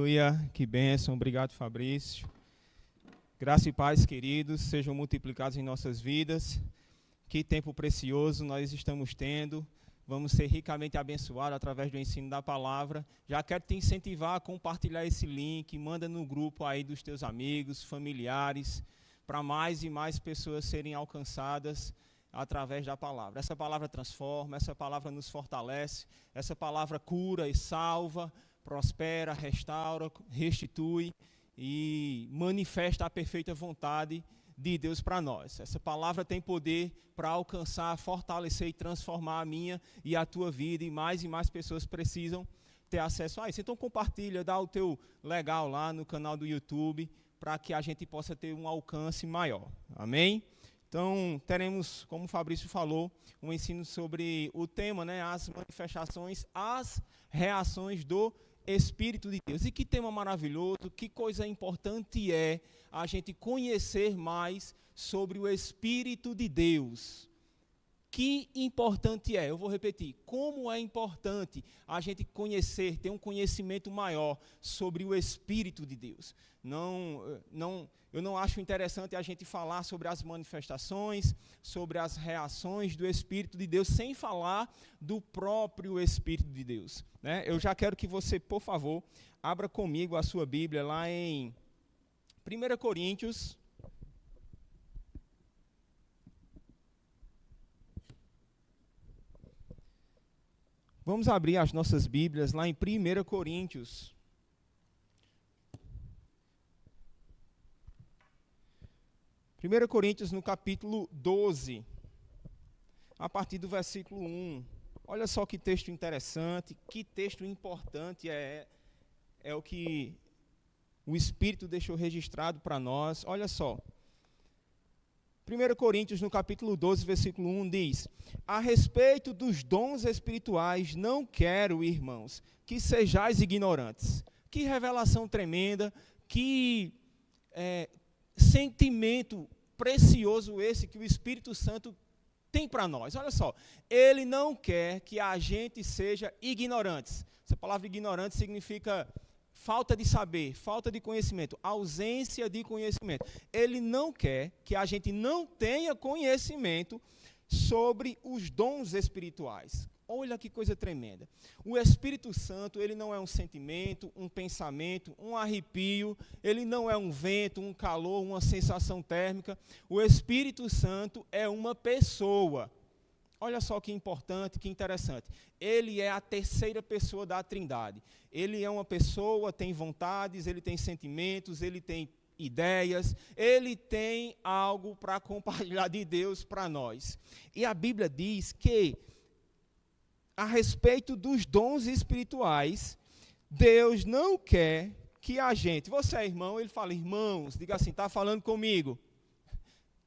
Aleluia, que bênção, obrigado Fabrício. Graça e paz, queridos, sejam multiplicados em nossas vidas. Que tempo precioso nós estamos tendo. Vamos ser ricamente abençoados através do ensino da palavra. Já quero te incentivar a compartilhar esse link, manda no grupo aí dos teus amigos, familiares, para mais e mais pessoas serem alcançadas através da palavra. Essa palavra transforma, essa palavra nos fortalece, essa palavra cura e salva, prospera, restaura, restitui e manifesta a perfeita vontade de Deus para nós. Essa palavra tem poder para alcançar, fortalecer e transformar a minha e a tua vida, e mais pessoas precisam ter acesso a isso. Então compartilha, dá o teu legal lá no canal do YouTube, para que a gente possa ter um alcance maior. Amém? Então teremos, como o Fabrício falou, um ensino sobre o tema, né, as manifestações, as reações do Espírito de Deus. E que tema maravilhoso, que coisa importante é a gente conhecer mais sobre o Espírito de Deus. Que importante é, eu vou repetir, como é importante a gente conhecer, ter um conhecimento maior sobre o Espírito de Deus. Eu não acho interessante a gente falar sobre as manifestações, sobre as reações do Espírito de Deus, sem falar do próprio Espírito de Deus, né? Eu já quero que você, por favor, abra comigo a sua Bíblia lá em 1 Coríntios. Vamos abrir as nossas Bíblias lá em 1 Coríntios. 1 Coríntios, no capítulo 12, a partir do versículo 1. Olha só que texto interessante, que texto importante é o que o Espírito deixou registrado para nós. Olha só. 1 Coríntios, no capítulo 12, versículo 1, diz: a respeito dos dons espirituais, não quero, irmãos, que sejais ignorantes. Que revelação tremenda, que sentimento precioso esse que o Espírito Santo tem para nós. Olha só, ele não quer que a gente seja ignorantes. Essa palavra ignorante significa falta de saber, falta de conhecimento, ausência de conhecimento. Ele não quer que a gente não tenha conhecimento sobre os dons espirituais. Olha que coisa tremenda. O Espírito Santo, ele não é um sentimento, um pensamento, um arrepio, ele não é um vento, um calor, uma sensação térmica. O Espírito Santo é uma pessoa. Olha só que importante, que interessante. Ele é a terceira pessoa da Trindade. Ele é uma pessoa, tem vontades, ele tem sentimentos, ele tem ideias, ele tem algo para compartilhar de Deus para nós. E a Bíblia diz que, a respeito dos dons espirituais, Deus não quer que a gente... Você é irmão, ele fala, irmãos, diga assim, está falando comigo?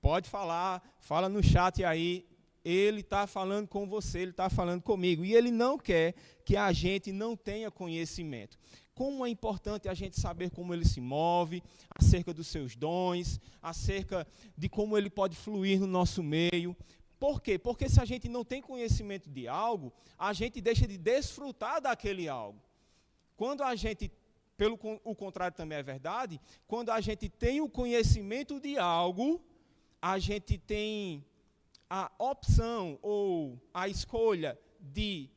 Pode falar, fala no chat aí. Ele está falando com você, ele está falando comigo. E ele não quer que a gente não tenha conhecimento. Como é importante a gente saber como ele se move, acerca dos seus dons, acerca de como ele pode fluir no nosso meio. Por quê? Porque se a gente não tem conhecimento de algo, a gente deixa de desfrutar daquele algo. Quando a gente, o contrário também é verdade, quando a gente tem o conhecimento de algo, a gente tem a opção ou a escolha de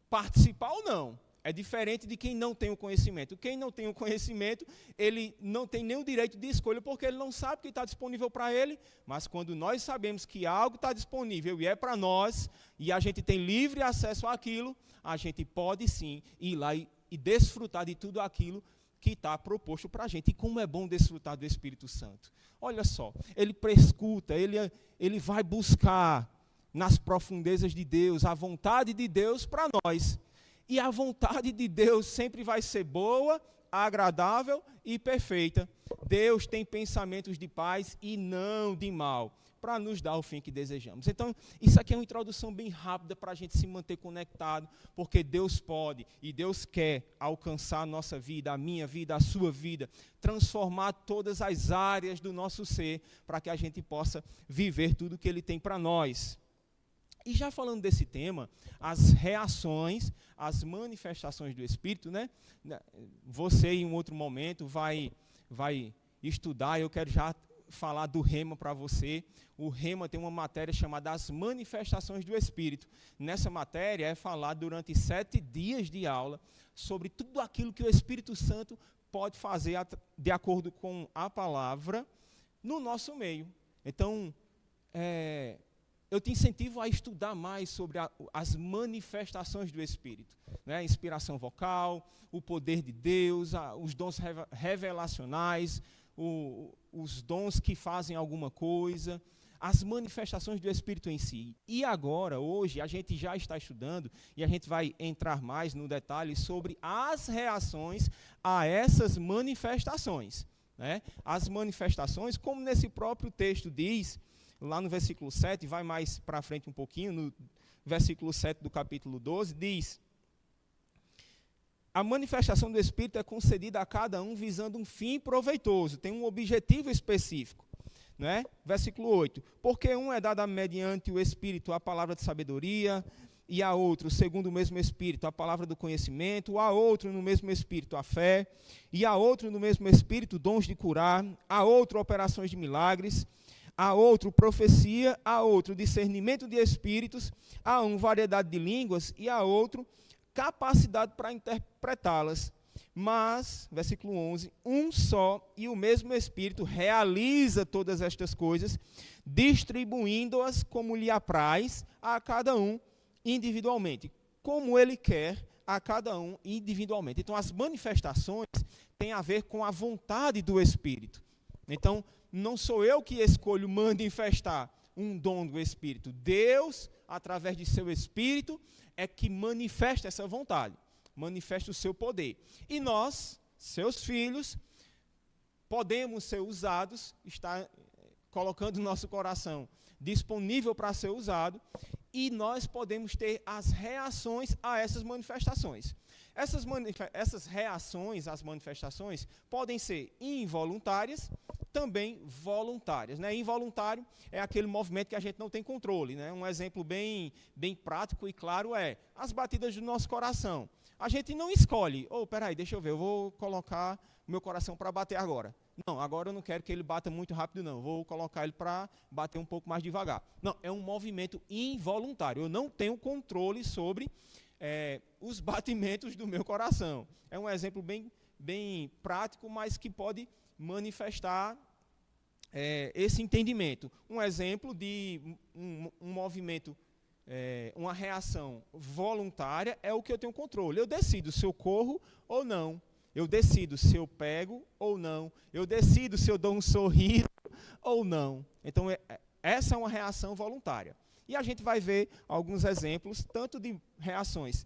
participar ou não. É diferente de quem não tem o conhecimento. Quem não tem o conhecimento, ele não tem nenhum direito de escolha, porque ele não sabe o que está disponível para ele, mas quando nós sabemos que algo está disponível e é para nós, e a gente tem livre acesso àquilo, a gente pode sim ir lá e desfrutar de tudo aquilo que está proposto para a gente. E como é bom desfrutar do Espírito Santo. Olha só, ele prescuta, ele vai buscar nas profundezas de Deus, a vontade de Deus para nós. E a vontade de Deus sempre vai ser boa, agradável e perfeita. Deus tem pensamentos de paz e não de mal, para nos dar o fim que desejamos. Então, isso aqui é uma introdução bem rápida para a gente se manter conectado, porque Deus pode e Deus quer alcançar a nossa vida, a minha vida, a sua vida, transformar todas as áreas do nosso ser, para que a gente possa viver tudo que Ele tem para nós. E já falando desse tema, as reações, as manifestações do Espírito, né? Você em um outro momento vai estudar, eu quero já falar do Rema para você. O Rema tem uma matéria chamada As Manifestações do Espírito. Nessa matéria é falar durante 7 dias de aula sobre tudo aquilo que o Espírito Santo pode fazer de acordo com a palavra no nosso meio. Então, eu te incentivo a estudar mais sobre as manifestações do Espírito, né? A inspiração vocal, o poder de Deus, os dons revelacionais, os dons que fazem alguma coisa, as manifestações do Espírito em si. E agora, hoje, a gente já está estudando e a gente vai entrar mais no detalhe sobre as reações a essas manifestações, né? As manifestações, como nesse próprio texto diz, lá no versículo 7, vai mais para frente um pouquinho, no versículo 7 do capítulo 12, diz: a manifestação do Espírito é concedida a cada um visando um fim proveitoso, tem um objetivo específico, né? Versículo 8, porque um é dado mediante o Espírito a palavra de sabedoria, e a outro, segundo o mesmo Espírito, a palavra do conhecimento, a outro no mesmo Espírito a fé, e a outro no mesmo Espírito dons de curar, a outro operações de milagres, a outro profecia, a outro discernimento de espíritos, a um variedade de línguas e a outro capacidade para interpretá-las. Mas, versículo 11, um só e o mesmo Espírito realiza todas estas coisas, distribuindo-as como lhe apraz a cada um individualmente, como ele quer a cada um individualmente. Então, as manifestações têm a ver com a vontade do Espírito. Então, não sou eu que escolho manifestar um dom do Espírito. Deus, através de seu Espírito, é que manifesta essa vontade, manifesta o seu poder. E nós, seus filhos, podemos ser usados, está colocando o nosso coração disponível para ser usado, e nós podemos ter as reações a essas manifestações. Essas reações às manifestações podem ser involuntárias, também voluntárias, né? Involuntário é aquele movimento que a gente não tem controle, né? Um exemplo bem prático e claro é as batidas do nosso coração. A gente não escolhe, peraí, deixa eu ver, eu vou colocar o meu coração para bater agora. Não, agora eu não quero que ele bata muito rápido, não. Vou colocar ele para bater um pouco mais devagar. Não, é um movimento involuntário. Eu não tenho controle sobre os batimentos do meu coração. É um exemplo bem prático, mas que pode manifestar esse entendimento. Um exemplo de um movimento, uma reação voluntária é o que eu tenho controle. Eu decido se eu corro ou não. Eu decido se eu pego ou não. Eu decido se eu dou um sorriso ou não. Então, essa é uma reação voluntária. E a gente vai ver alguns exemplos, tanto de reações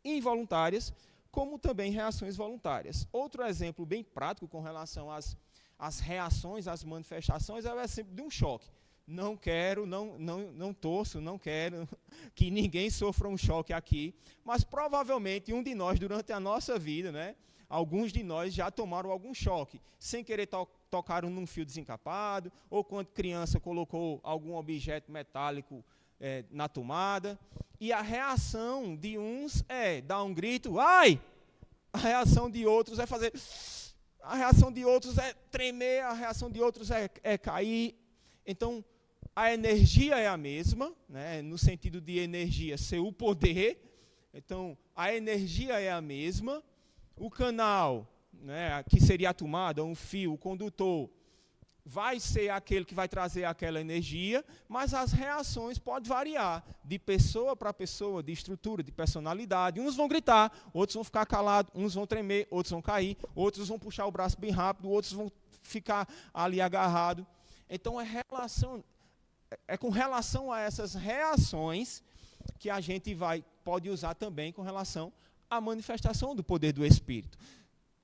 involuntárias, como também reações voluntárias. Outro exemplo bem prático com relação às reações, às manifestações, é o exemplo de um choque. Não quero, não torço, não quero que ninguém sofra um choque aqui, mas provavelmente um de nós, durante a nossa vida, né, alguns de nós já tomaram algum choque, sem querer tocaram num fio desencapado, ou quando criança colocou algum objeto metálico na tomada, e a reação de uns é dar um grito, ai! A reação de outros é fazer, a reação de outros é tremer, a reação de outros é cair. Então, a energia é a mesma, né, no sentido de energia ser o poder, então, a energia é a mesma, o canal, né, que seria a tomada, um fio, o condutor, vai ser aquele que vai trazer aquela energia, mas as reações podem variar de pessoa para pessoa, de estrutura, de personalidade. Uns vão gritar, outros vão ficar calados, uns vão tremer, outros vão cair, outros vão puxar o braço bem rápido, outros vão ficar ali agarrado. Então, é com relação a essas reações que a gente pode usar também com relação à manifestação do poder do Espírito.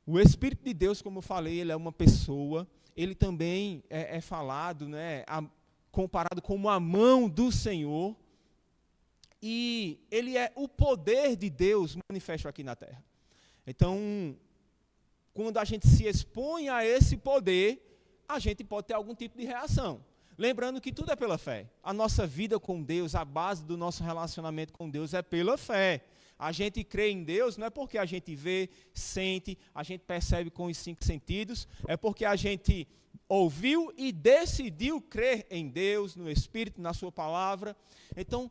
O Espírito de Deus, como eu falei, ele é uma pessoa. Ele também é falado, né, comparado como a mão do Senhor, e ele é o poder de Deus manifesto aqui na terra. Então, quando a gente se expõe a esse poder, a gente pode ter algum tipo de reação. Lembrando que tudo é pela fé. A nossa vida com Deus, a base do nosso relacionamento com Deus é pela fé. A gente crê em Deus não é porque a gente vê, sente, a gente percebe com os 5 sentidos, é porque a gente ouviu e decidiu crer em Deus, no Espírito, na sua palavra. Então,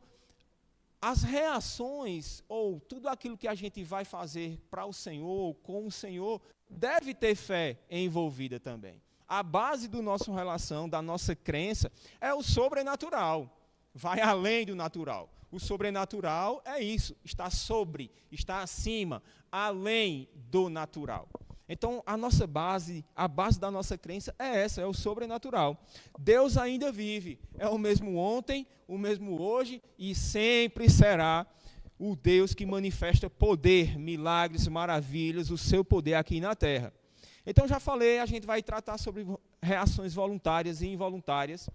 as reações, ou tudo aquilo que a gente vai fazer para o Senhor, com o Senhor, deve ter fé envolvida também. A base do nosso relação, da nossa crença, é o sobrenatural. Vai além do natural. O sobrenatural é isso, está sobre, está acima, além do natural. Então, a base da nossa crença é essa, é o sobrenatural. Deus ainda vive, é o mesmo ontem, o mesmo hoje e sempre será o Deus que manifesta poder, milagres, maravilhas, o seu poder aqui na terra. Então, já falei, a gente vai tratar sobre reações voluntárias e involuntárias.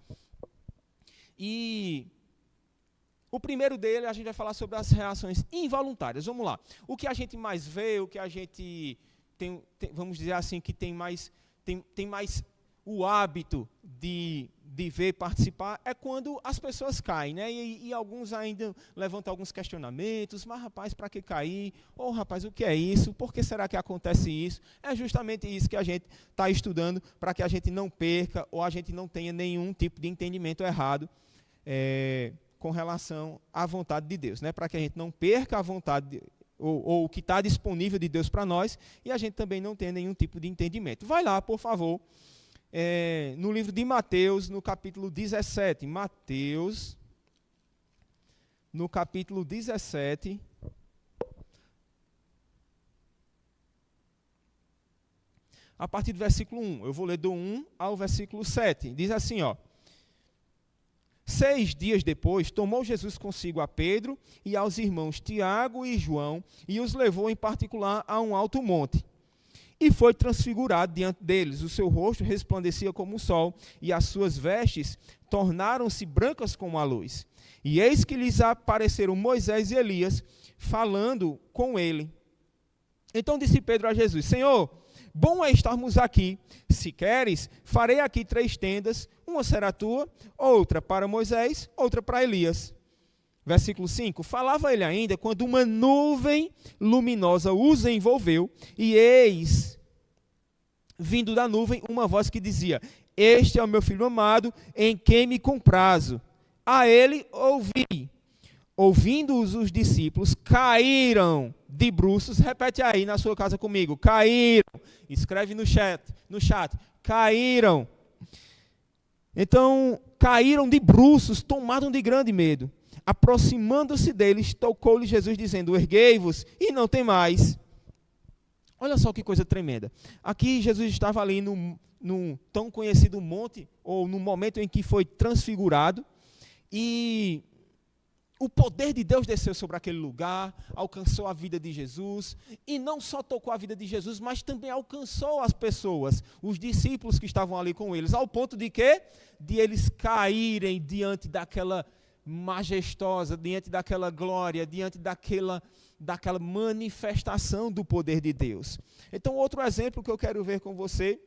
E o primeiro dele, a gente vai falar sobre as reações involuntárias. Vamos lá. O que a gente mais vê, o que a gente vamos dizer assim, que tem mais o hábito de ver, participar, é quando as pessoas caem, né? E alguns ainda levantam alguns questionamentos, mas rapaz, para que cair? Ou rapaz, o que é isso? Por que será que acontece isso? É justamente isso que a gente está estudando, para que a gente não perca, ou a gente não tenha nenhum tipo de entendimento errado com relação à vontade de Deus, né? Para que a gente não perca a vontade ou o que está disponível de Deus para nós, e a gente também não tenha nenhum tipo de entendimento. Vai lá, por favor, no livro de Mateus, no capítulo 17. Mateus, no capítulo 17, a partir do versículo 1. Eu vou ler do 1 ao versículo 7. Diz assim, ó. 6 dias depois, tomou Jesus consigo a Pedro e aos irmãos Tiago e João e os levou em particular a um alto monte. E foi transfigurado diante deles. O seu rosto resplandecia como o sol e as suas vestes tornaram-se brancas como a luz. E eis que lhes apareceram Moisés e Elias falando com ele. Então disse Pedro a Jesus: Senhor, bom é estarmos aqui. Se queres, farei aqui 3 tendas, uma será tua, outra para Moisés, outra para Elias. Versículo 5, falava ele ainda quando uma nuvem luminosa os envolveu, e eis, vindo da nuvem, uma voz que dizia: Este é o meu filho amado, em quem me comprazo. A ele ouvi. Ouvindo-os os discípulos, caíram de bruços. Repete aí na sua casa comigo. Caíram. Escreve no chat. Caíram. Então, caíram de bruços, tomaram de grande medo. Aproximando-se deles, tocou-lhe Jesus, dizendo: Erguei-vos e não temais. Olha só que coisa tremenda. Aqui Jesus estava ali no tão conhecido monte, ou no momento em que foi transfigurado, e o poder de Deus desceu sobre aquele lugar, alcançou a vida de Jesus, e não só tocou a vida de Jesus, mas também alcançou as pessoas, os discípulos que estavam ali com eles, ao ponto de quê? De eles caírem diante daquela majestosa, diante daquela glória, diante daquela manifestação do poder de Deus. Então, outro exemplo que eu quero ver com você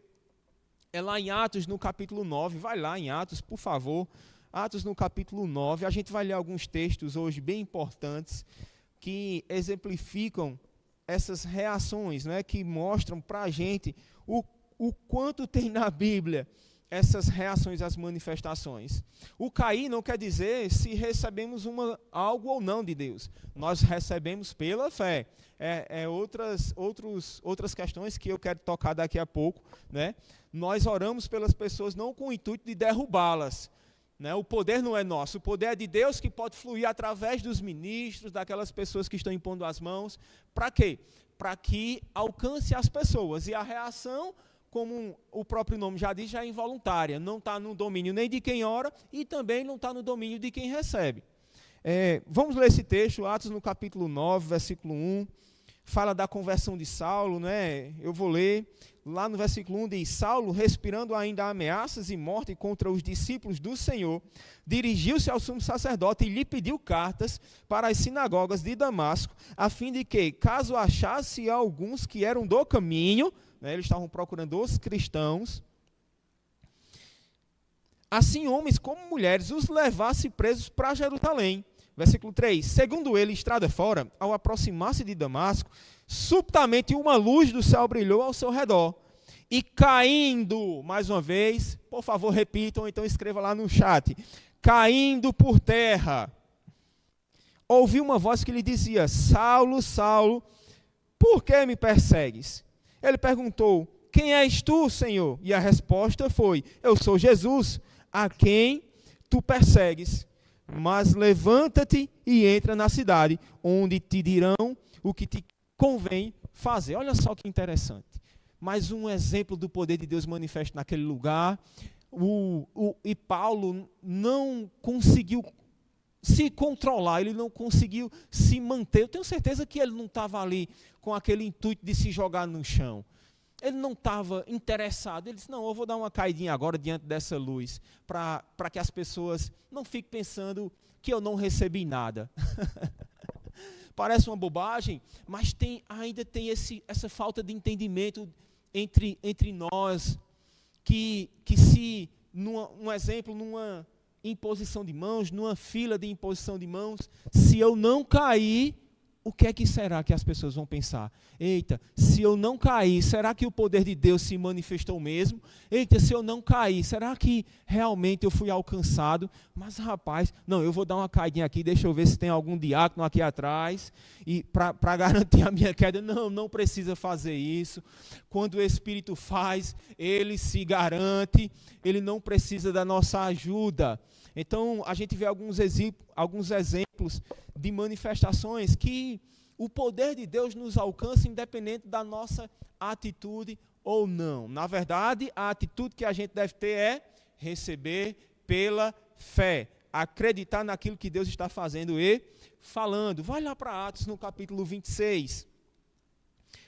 é lá em Atos, no capítulo 9. Vai lá em Atos, por favor. Atos no capítulo 9, a gente vai ler alguns textos hoje bem importantes que exemplificam essas reações, né, que mostram para a gente o quanto tem na Bíblia essas reações às manifestações. O cair não quer dizer se recebemos algo ou não de Deus. Nós recebemos pela fé. Outras questões que eu quero tocar daqui a pouco, né? Nós oramos pelas pessoas não com o intuito de derrubá-las. O poder não é nosso, o poder é de Deus, que pode fluir através dos ministros, daquelas pessoas que estão impondo as mãos. Para quê? Para que alcance as pessoas. E a reação, como o próprio nome já diz, já é involuntária. Não está no domínio nem de quem ora e também não está no domínio de quem recebe. Vamos ler esse texto, Atos no capítulo 9, versículo 1. Fala da conversão de Saulo, né? Eu vou ler. Lá no versículo 1 diz: Saulo, respirando ainda ameaças e morte contra os discípulos do Senhor, dirigiu-se ao sumo sacerdote e lhe pediu cartas para as sinagogas de Damasco, a fim de que, caso achasse alguns que eram do caminho, né, eles estavam procurando os cristãos, assim homens como mulheres os levasse presos para Jerusalém. Versículo 3. Segundo ele, estrada fora, ao aproximar-se de Damasco, subitamente uma luz do céu brilhou ao seu redor. E caindo, mais uma vez, por favor repitam, então escreva lá no chat. Caindo por terra, ouviu uma voz que lhe dizia: Saulo, Saulo, por que me persegues? Ele perguntou: quem és tu, Senhor? E a resposta foi: eu sou Jesus, a quem tu persegues. Mas levanta-te e entra na cidade, onde te dirão o que te convém fazer. Olha só que interessante. Mais um exemplo do poder de Deus manifesto naquele lugar. E Paulo não conseguiu se controlar, ele não conseguiu se manter. Eu tenho certeza que ele não estava ali com aquele intuito de se jogar no chão. Ele não estava interessado. Ele disse: não, eu vou dar uma caidinha agora diante dessa luz, para que as pessoas não fiquem pensando que eu não recebi nada. Parece uma bobagem, mas ainda tem essa falta de entendimento entre nós, que se, um exemplo, numa imposição de mãos, numa fila de imposição de mãos, se eu não cair, o que é que será que as pessoas vão pensar? Eita, se eu não cair, será que o poder de Deus se manifestou mesmo? Eita, se eu não cair, será que realmente eu fui alcançado? Mas rapaz, não, eu vou dar uma caidinha aqui, deixa eu ver se tem algum diácono aqui atrás, e para garantir a minha queda. Não precisa fazer isso. Quando o Espírito faz, ele se garante, ele não precisa da nossa ajuda. Então, a gente vê alguns exemplos de manifestações que o poder de Deus nos alcança independente da nossa atitude ou não. Na verdade, a atitude que a gente deve ter é receber pela fé, acreditar naquilo que Deus está fazendo e falando. Vai lá para Atos no capítulo 26,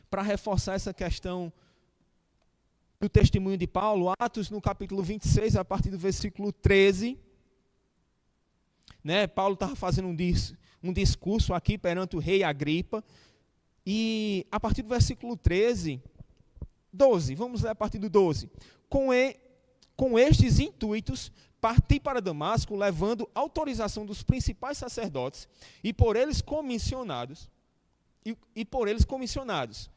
para reforçar essa questão do testemunho de Paulo. Atos no capítulo 26, a partir do versículo 13. Paulo estava fazendo um discurso aqui perante o rei Agripa, e a partir do versículo 12, vamos ler a partir do 12. Com estes intuitos, parti para Damasco, levando autorização dos principais sacerdotes, e por eles comissionados,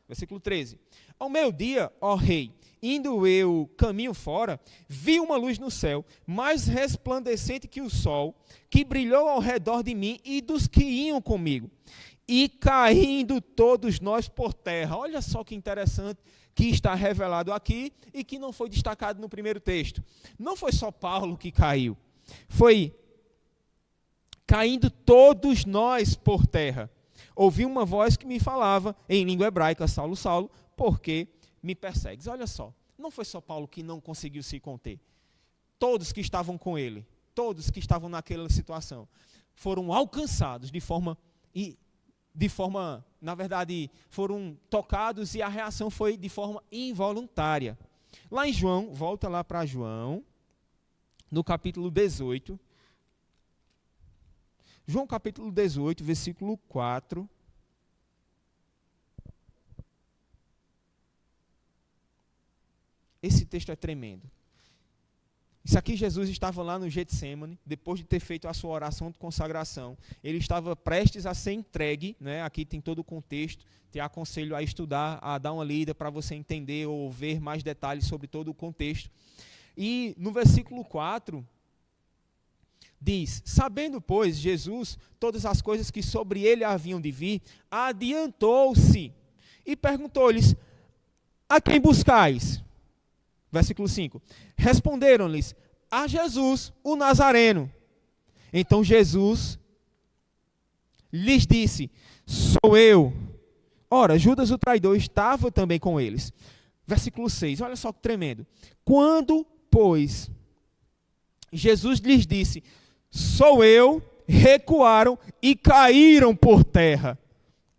versículo 13. Ao meio-dia, ó rei, indo eu caminho fora, vi uma luz no céu, mais resplandecente que o sol, que brilhou ao redor de mim e dos que iam comigo. E caindo todos nós por terra. Olha só que interessante que está revelado aqui e que não foi destacado no primeiro texto. Não foi só Paulo que caiu. Foi caindo todos nós por terra. Ouvi uma voz que me falava em língua hebraica: Saulo, Saulo, por que me persegues? Olha só, não foi só Paulo que não conseguiu se conter. Todos que estavam com ele, todos que estavam naquela situação, foram alcançados de forma, na verdade, foram tocados, e a reação foi de forma involuntária. Lá em João, volta lá para João, no capítulo 18, João capítulo 18, versículo 4. Esse texto é tremendo. Isso aqui, Jesus estava lá no Getsêmani, depois de ter feito a sua oração de consagração. Ele estava prestes a ser entregue, aqui tem todo o contexto, te aconselho a estudar, a dar uma lida para você entender ou ver mais detalhes sobre todo o contexto. E no versículo 4, diz: sabendo, pois, Jesus todas as coisas que sobre ele haviam de vir, adiantou-se e perguntou-lhes: a quem buscais? Versículo 5. Responderam-lhes: a Jesus, o Nazareno. Então Jesus lhes disse: sou eu. Ora, Judas o traidor estava também com eles. Versículo 6, olha só que tremendo. Quando, pois, Jesus lhes disse: sou eu, recuaram e caíram por terra.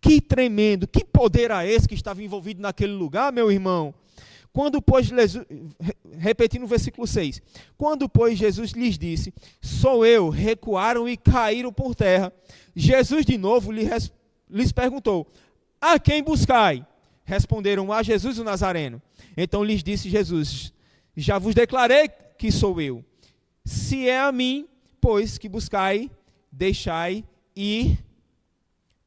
Que tremendo, que poder era esse que estava envolvido naquele lugar, meu irmão? Quando, pois, repetindo o versículo 6, quando, pois, Jesus lhes disse: sou eu, recuaram e caíram por terra. Jesus de novo lhes perguntou: a quem buscai? Responderam: a Jesus o Nazareno. Então lhes disse Jesus: já vos declarei que sou eu. se é a mim, pois que buscai, deixai ir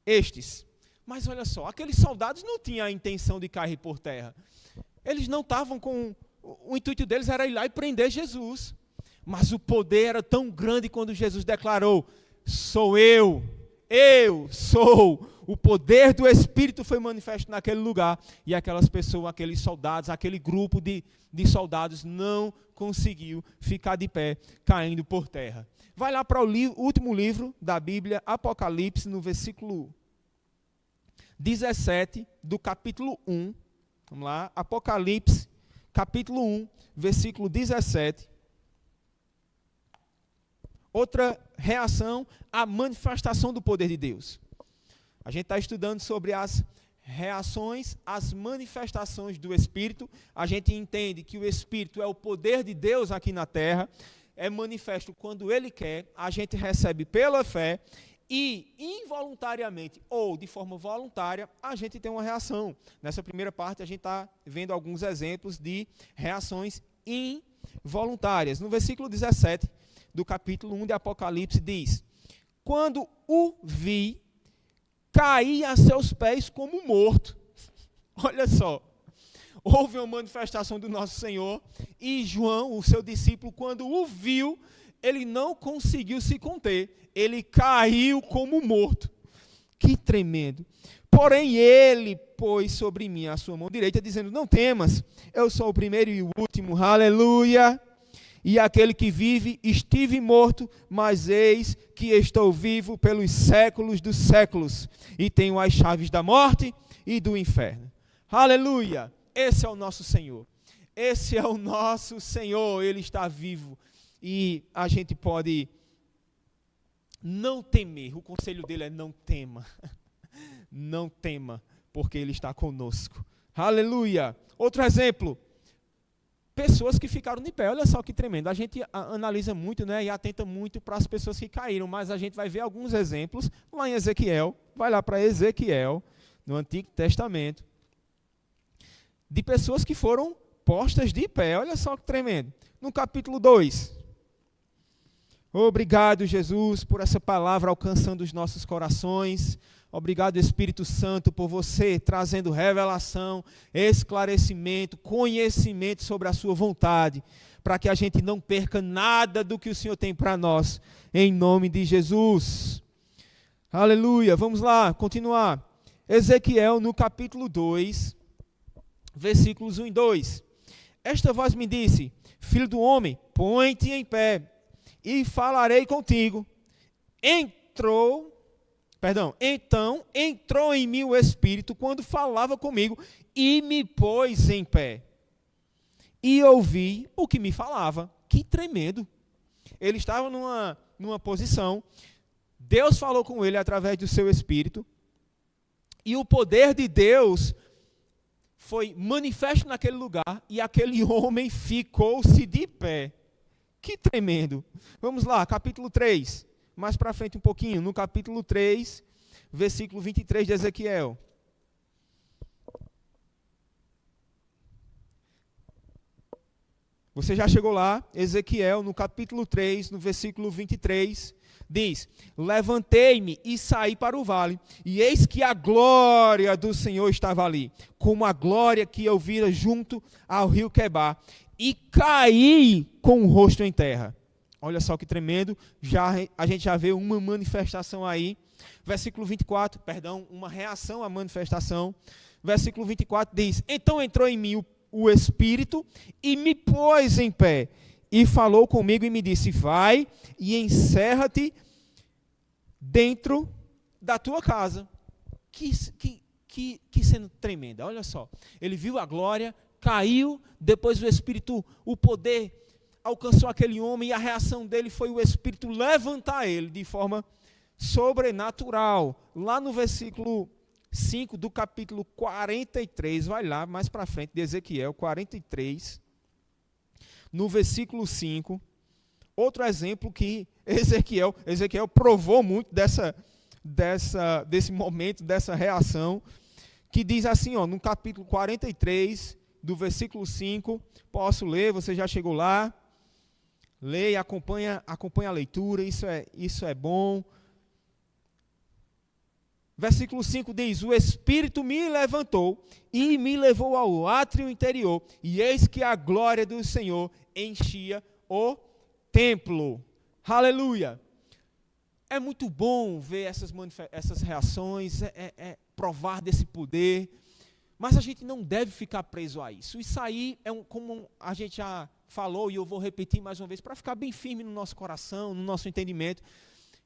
estes. Mas olha só, aqueles soldados não tinham a intenção de cair por terra. Eles não estavam com... O intuito deles era ir lá e prender Jesus. Mas o poder era tão grande quando Jesus declarou: sou eu sou. O poder do Espírito foi manifesto naquele lugar. E aquelas pessoas, aqueles soldados, aquele grupo de soldados não conseguiu ficar de pé, caindo por terra. Vai lá para o último livro da Bíblia, Apocalipse, no versículo 17 do capítulo 1. Vamos lá, Apocalipse, capítulo 1, versículo 17. Outra reação à manifestação do poder de Deus. A gente está estudando sobre as reações às manifestações do Espírito. A gente entende que o Espírito é o poder de Deus aqui na terra. É manifesto quando Ele quer. A gente recebe pela fé. E involuntariamente ou de forma voluntária, a gente tem uma reação. Nessa primeira parte, a gente está vendo alguns exemplos de reações involuntárias. No versículo 17 do capítulo 1 de Apocalipse diz: quando o vi, caí a seus pés como morto. Olha só, houve uma manifestação do nosso Senhor e João, o seu discípulo, quando o viu, ele não conseguiu se conter. Ele caiu como morto. Que tremendo. Porém ele pôs sobre mim a sua mão direita, dizendo: não temas, eu sou o primeiro e o último. Aleluia. E aquele que vive, estive morto, mas eis que estou vivo pelos séculos dos séculos. E tenho as chaves da morte e do inferno. Aleluia. Esse é o nosso Senhor. Esse é o nosso Senhor. Ele está vivo. E a gente pode não temer. O conselho dele é: não tema. Não tema, porque Ele está conosco. Aleluia. Outro exemplo. Pessoas que ficaram de pé. Olha só que tremendo. A gente analisa muito, né, e atenta muito para as pessoas que caíram. Mas a gente vai ver alguns exemplos lá em Ezequiel. Vai lá para Ezequiel, no Antigo Testamento. De pessoas que foram postas de pé. Olha só que tremendo. No capítulo 2. Obrigado, Jesus, por essa palavra alcançando os nossos corações. Obrigado, Espírito Santo, por você trazendo revelação, esclarecimento, conhecimento sobre a sua vontade, para que a gente não perca nada do que o Senhor tem para nós, em nome de Jesus. Aleluia. Vamos lá, continuar. Ezequiel, no capítulo 2, versículos 1 e 2. Esta voz me disse: filho do homem, põe-te em pé, e falarei contigo. Então entrou em mim o Espírito quando falava comigo e me pôs em pé. E ouvi o que me falava. Que tremendo. Ele estava numa posição, Deus falou com ele através do seu Espírito, e o poder de Deus foi manifesto naquele lugar, e aquele homem ficou-se de pé. Que tremendo. Vamos lá, capítulo 3. Mais para frente um pouquinho, no capítulo 3, versículo 23 de Ezequiel. Você já chegou lá? Ezequiel, no capítulo 3, no versículo 23, diz: levantei-me e saí para o vale, e eis que a glória do Senhor estava ali, como a glória que eu vira junto ao rio Quebar, e caí com o rosto em terra. Olha só que tremendo, a gente já vê uma manifestação aí. Versículo 24, uma reação à manifestação. Versículo 24 diz: então entrou em mim o Espírito e me pôs em pé, e falou comigo e me disse: vai e encerra-te dentro da tua casa. Que cena tremenda, olha só. Ele viu a glória, caiu, depois o Espírito, o poder alcançou aquele homem, e a reação dele foi o Espírito levantar ele de forma sobrenatural. Lá no versículo 5 do capítulo 43, vai lá mais para frente de Ezequiel 43, no versículo 5, outro exemplo que Ezequiel provou muito desse momento, dessa reação, que diz assim, no capítulo 43, do versículo 5, posso ler, você já chegou lá? Leia, acompanha a leitura, isso é bom. Versículo 5 diz: o Espírito me levantou e me levou ao átrio interior, e eis que a glória do Senhor enchia o templo. Aleluia! É muito bom ver essas reações, provar desse poder, mas a gente não deve ficar preso a isso. Isso aí como a gente já falou, e eu vou repetir mais uma vez, para ficar bem firme no nosso coração, no nosso entendimento,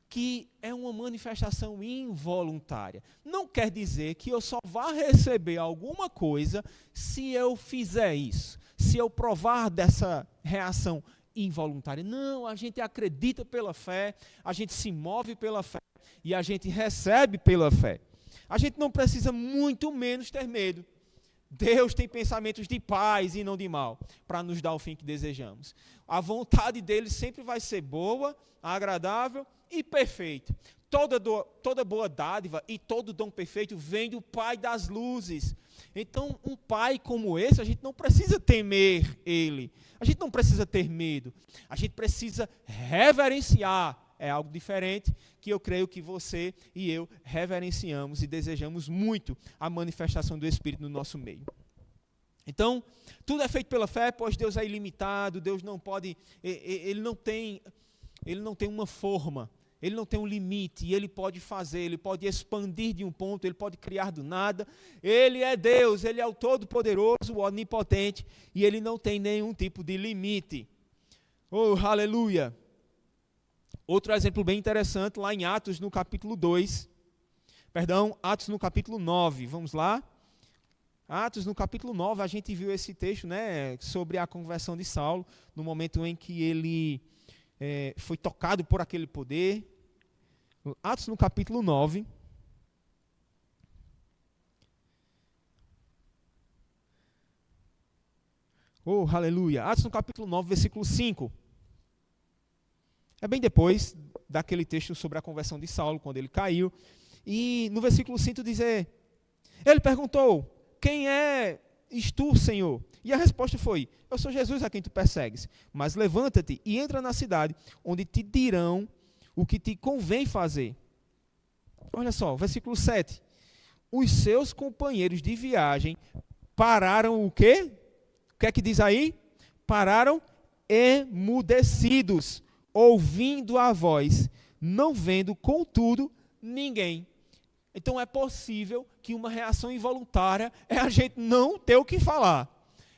que é uma manifestação involuntária. Não quer dizer que eu só vá receber alguma coisa se eu fizer isso, se eu provar dessa reação involuntária. Não, a gente acredita pela fé, a gente se move pela fé e a gente recebe pela fé. A gente não precisa muito menos ter medo. Deus tem pensamentos de paz e não de mal, para nos dar o fim que desejamos. A vontade dele sempre vai ser boa, agradável e perfeita. Toda boa dádiva e todo dom perfeito vem do Pai das luzes. Então, um Pai como esse, a gente não precisa temer Ele. A gente não precisa ter medo. A gente precisa reverenciar. É algo diferente que eu creio que você e eu reverenciamos e desejamos muito a manifestação do Espírito no nosso meio. Então, tudo é feito pela fé, pois Deus é ilimitado, Deus não pode, ele não tem uma forma, ele não tem um limite, e ele pode fazer, ele pode expandir de um ponto, ele pode criar do nada. Ele é Deus, ele é o Todo-Poderoso, o Onipotente, e ele não tem nenhum tipo de limite. Oh, aleluia! Outro exemplo bem interessante, lá em Atos no capítulo 9, vamos lá. Atos no capítulo 9, a gente viu esse texto, né, sobre a conversão de Saulo, no momento em que ele foi tocado por aquele poder. Atos no capítulo 9. Oh, aleluia. Atos no capítulo 9, versículo 5. É bem depois daquele texto sobre a conversão de Saulo, quando ele caiu. E no versículo 5 diz, ele perguntou: quem és tu, Senhor? E a resposta foi: eu sou Jesus a quem tu persegues. Mas levanta-te e entra na cidade, onde te dirão o que te convém fazer. Olha só, versículo 7. Os seus companheiros de viagem pararam o quê? O que é que diz aí? Pararam emudecidos, ouvindo a voz, não vendo, contudo, ninguém. Então é possível que uma reação involuntária é a gente não ter o que falar.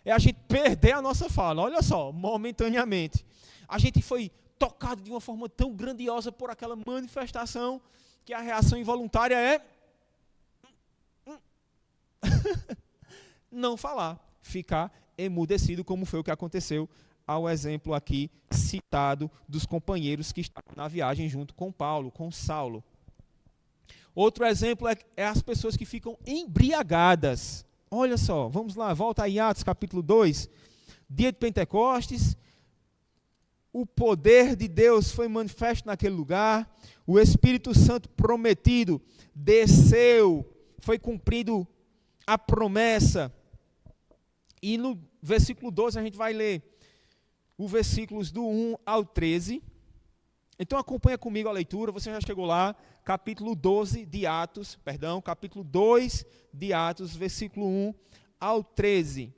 É a gente perder a nossa fala. Olha só, momentaneamente. A gente foi tocado de uma forma tão grandiosa por aquela manifestação que a reação involuntária é não falar, ficar emudecido, como foi o que aconteceu ao exemplo aqui citado dos companheiros que estavam na viagem junto com Paulo, com Saulo. Outro exemplo é as pessoas que ficam embriagadas. Olha só, vamos lá, volta aí Atos capítulo 2, dia de Pentecostes, o poder de Deus foi manifesto naquele lugar, o Espírito Santo prometido desceu, foi cumprido a promessa. E no versículo 12 a gente vai ler os versículos do 1 ao 13. Então acompanha comigo a leitura, você já chegou lá, capítulo 12 de Atos, capítulo 2 de Atos, versículo 1 ao 13.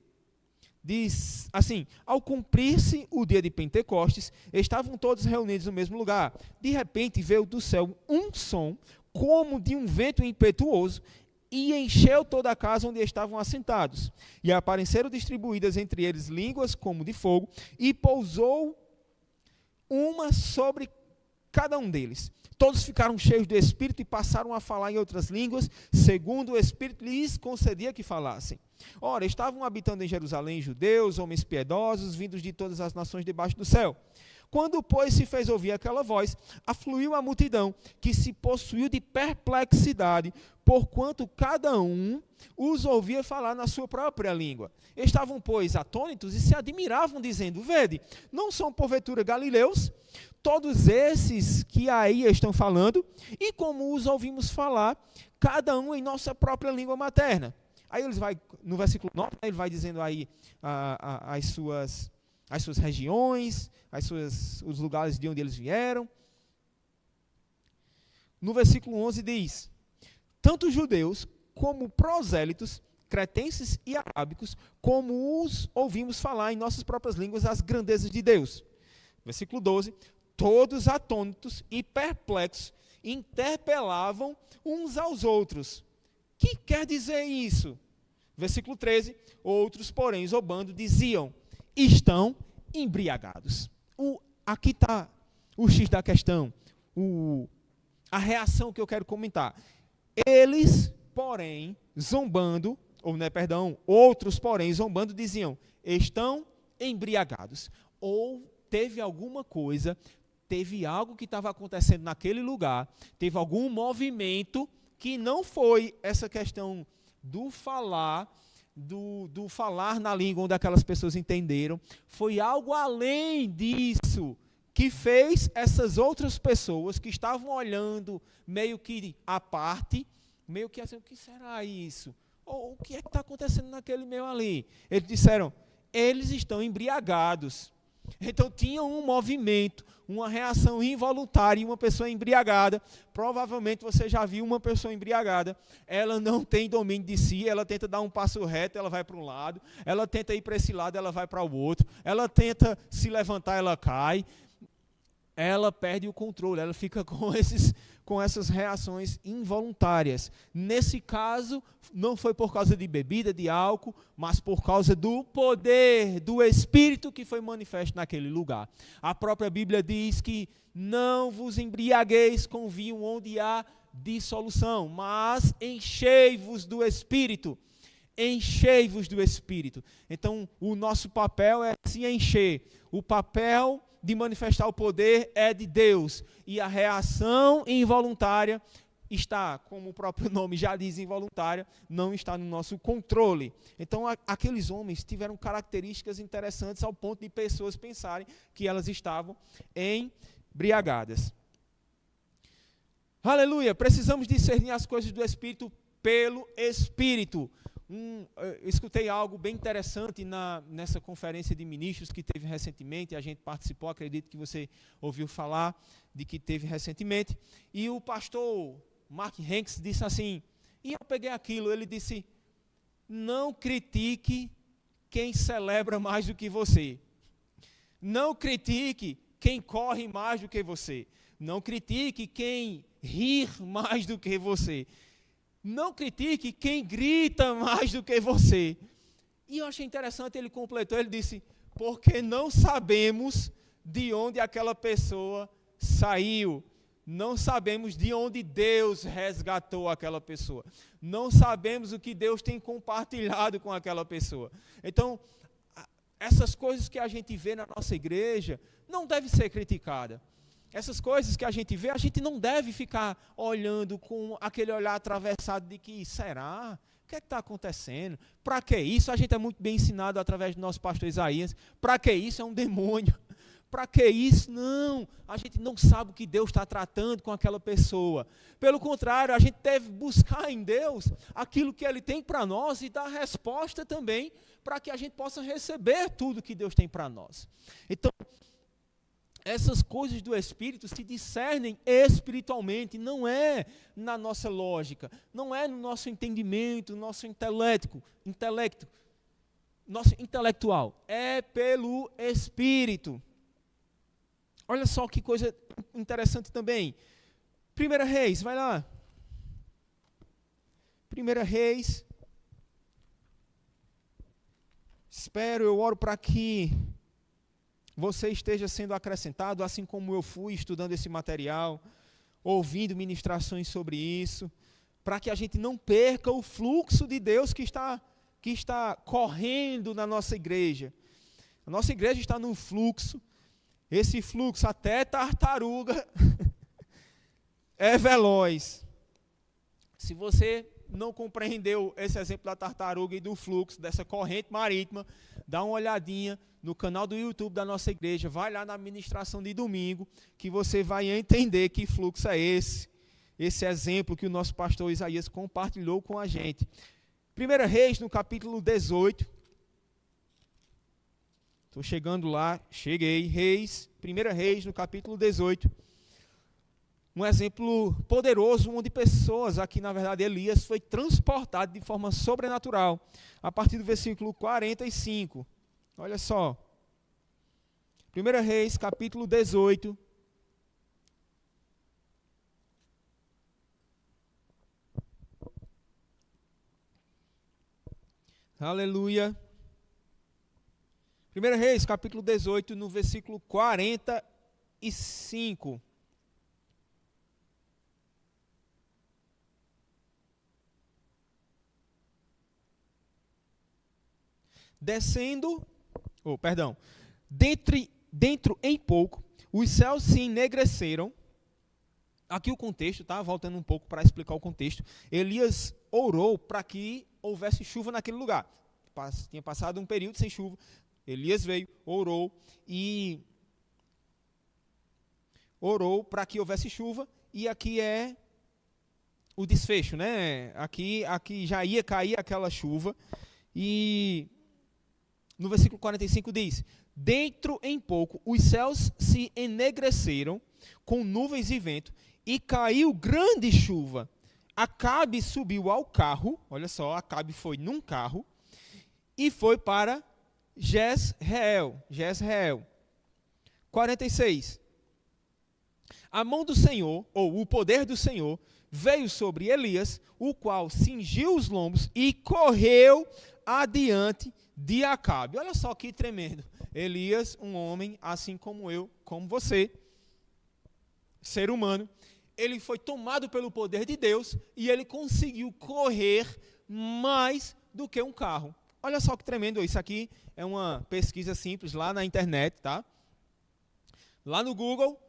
Diz assim: ao cumprir-se o dia de Pentecostes, estavam todos reunidos no mesmo lugar. De repente veio do céu um som, como de um vento impetuoso, e encheu toda a casa onde estavam assentados. E apareceram distribuídas entre eles línguas como de fogo, e pousou uma sobre cada um deles. Todos ficaram cheios do Espírito e passaram a falar em outras línguas, segundo o Espírito lhes concedia que falassem. Ora, estavam habitando em Jerusalém judeus, homens piedosos, vindos de todas as nações debaixo do céu. Quando, pois, se fez ouvir aquela voz, afluiu a multidão, que se possuiu de perplexidade, porquanto cada um os ouvia falar na sua própria língua. Estavam, pois, atônitos e se admiravam, dizendo: vede, não são porventura galileus todos esses que aí estão falando? E como os ouvimos falar, cada um em nossa própria língua materna. Aí eles vai, no versículo 9, ele vai dizendo aí as suas as suas regiões, os lugares de onde eles vieram. No versículo 11 diz: tanto judeus como prosélitos, cretenses e arábicos, como os ouvimos falar em nossas próprias línguas as grandezas de Deus. Versículo 12: todos atônitos e perplexos interpelavam uns aos outros. Que quer dizer isso? Versículo 13: outros, porém, zombando, diziam: estão embriagados. Aqui está o X da questão, a reação que eu quero comentar. Eles, porém, zombando, outros, porém, zombando, diziam: estão embriagados. Ou teve alguma coisa, teve algo que estava acontecendo naquele lugar, teve algum movimento que não foi essa questão do falar, do falar na língua onde aquelas pessoas entenderam, foi algo além disso que fez essas outras pessoas que estavam olhando meio que à parte, meio que assim, o que será isso? Ou o que é que está acontecendo naquele meio ali? Eles disseram: eles estão embriagados. Então tinha um movimento, uma reação involuntária em uma pessoa embriagada. Provavelmente você já viu uma pessoa embriagada. Ela não tem domínio de si, ela tenta dar um passo reto, ela vai para um lado. Ela tenta ir para esse lado, ela vai para o outro. Ela tenta se levantar, ela cai. Ela perde o controle, ela fica com essas reações involuntárias. Nesse caso, não foi por causa de bebida, de álcool, mas por causa do poder do Espírito que foi manifesto naquele lugar. A própria Bíblia diz que não vos embriagueis com vinho onde há dissolução, mas enchei-vos do Espírito. Enchei-vos do Espírito. Então, o nosso papel é se encher. O papel de manifestar o poder é de Deus. E a reação involuntária está, como o próprio nome já diz, involuntária, não está no nosso controle. Então, aqueles homens tiveram características interessantes ao ponto de pessoas pensarem que elas estavam embriagadas. Aleluia! Precisamos discernir as coisas do Espírito pelo Espírito. Eu escutei algo bem interessante nessa conferência de ministros que teve recentemente, a gente participou, acredito que você ouviu falar de que teve recentemente, e o pastor Mark Hanks disse assim, e eu peguei aquilo, ele disse: não critique quem celebra mais do que você, não critique quem corre mais do que você, não critique quem ri mais do que você, não critique quem grita mais do que você. E eu achei interessante, ele completou, ele disse: porque não sabemos de onde aquela pessoa saiu, não sabemos de onde Deus resgatou aquela pessoa, não sabemos o que Deus tem compartilhado com aquela pessoa. Então, essas coisas que a gente vê na nossa igreja não devem ser criticadas. Essas coisas que a gente vê, a gente não deve ficar olhando com aquele olhar atravessado de que, será? O que é que está acontecendo? Para que isso? A gente é muito bem ensinado através do nosso pastor Isaías. Para que isso? É um demônio. Para que isso? Não. A gente não sabe o que Deus está tratando com aquela pessoa. Pelo contrário, a gente deve buscar em Deus aquilo que Ele tem para nós e dar resposta também para que a gente possa receber tudo que Deus tem para nós. Então, essas coisas do Espírito se discernem espiritualmente, não é na nossa lógica, não é no nosso entendimento, nosso intelecto, nosso intelectual, é pelo Espírito. Olha só que coisa interessante também. 1 Reis, vai lá. 1 Reis. Eu oro para que você esteja sendo acrescentado, assim como eu fui estudando esse material, ouvindo ministrações sobre isso, para que a gente não perca o fluxo de Deus que está correndo na nossa igreja. A nossa igreja está num fluxo, esse fluxo até tartaruga é veloz. Se você não compreendeu esse exemplo da tartaruga e do fluxo, dessa corrente marítima, dá uma olhadinha no canal do YouTube da nossa igreja, vai lá na ministração de domingo, que você vai entender que fluxo é esse exemplo que o nosso pastor Isaías compartilhou com a gente. 1 Reis, no capítulo 18, Estou chegando lá, cheguei, Reis, 1 Reis, no capítulo 18. Um exemplo poderoso, onde pessoas, aqui na verdade Elias, foi transportado de forma sobrenatural, a partir do versículo 45. Olha só. 1 Reis, capítulo 18. Aleluia. 1 Reis, capítulo 18, no versículo 45. Dentro em pouco, os céus se enegreceram. Aqui o contexto, tá? Voltando um pouco para explicar o contexto. Elias orou para que houvesse chuva naquele lugar. Tinha passado um período sem chuva. Elias veio, orou para que houvesse chuva, e aqui é o desfecho, né? Aqui já ia cair aquela chuva, e no versículo 45 diz: dentro em pouco os céus se enegreceram com nuvens e vento, e caiu grande chuva. Acabe subiu ao carro, olha só, Acabe foi num carro, e foi para Jezreel. 46. A mão do Senhor, ou o poder do Senhor, veio sobre Elias, o qual cingiu os lombos e correu adiante de Acabe. Olha só que tremendo. Elias, um homem assim como eu, como você, ser humano, ele foi tomado pelo poder de Deus e ele conseguiu correr mais do que um carro. Olha só que tremendo, isso aqui é uma pesquisa simples lá na internet, tá? Lá no Google,